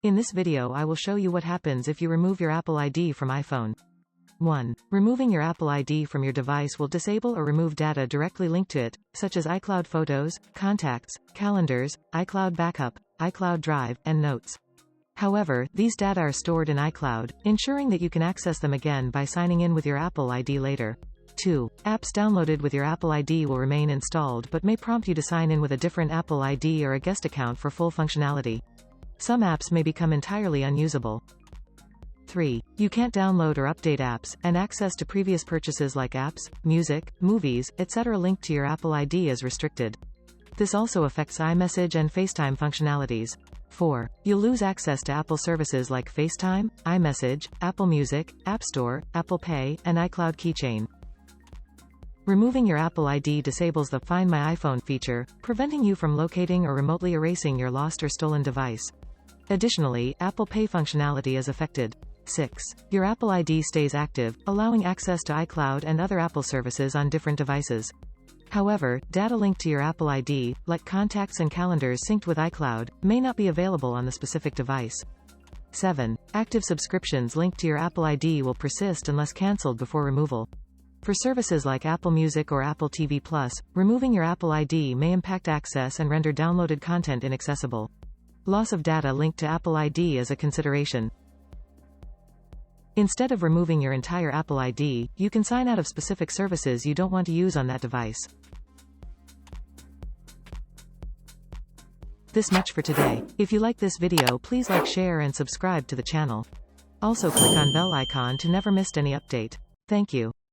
In this video I will show you what happens if you remove your Apple ID from iPhone. 1. Removing your Apple ID from your device will disable or remove data directly linked to it, such as iCloud Photos, Contacts, Calendars, iCloud Backup, iCloud Drive, and Notes. However, these data are stored in iCloud, ensuring that you can access them again by signing in with your Apple ID later. 2. Apps downloaded with your Apple ID will remain installed but may prompt you to sign in with a different Apple ID or a guest account for full functionality. Some apps may become entirely unusable. 3. You can't download or update apps, and access to previous purchases like apps, music, movies, etc. linked to your Apple ID is restricted. This also affects iMessage and FaceTime functionalities. 4. You'll lose access to Apple services like FaceTime, iMessage, Apple Music, App Store, Apple Pay, and iCloud Keychain. Removing your Apple ID disables the Find My iPhone feature, preventing you from locating or remotely erasing your lost or stolen device. Additionally, Apple Pay functionality is affected. 6. Your Apple ID stays active, allowing access to iCloud and other Apple services on different devices. However, data linked to your Apple ID, like contacts and calendars synced with iCloud, may not be available on the specific device. 7. Active subscriptions linked to your Apple ID will persist unless cancelled before removal. For services like Apple Music or Apple TV+, removing your Apple ID may impact access and render downloaded content inaccessible. Loss of data linked to Apple ID is a consideration. Instead of removing your entire Apple ID, you can sign out of specific services you don't want to use on that device. This much for today. If you like this video, please like, share and subscribe to the channel. Also click on bell icon to never miss any update. Thank you.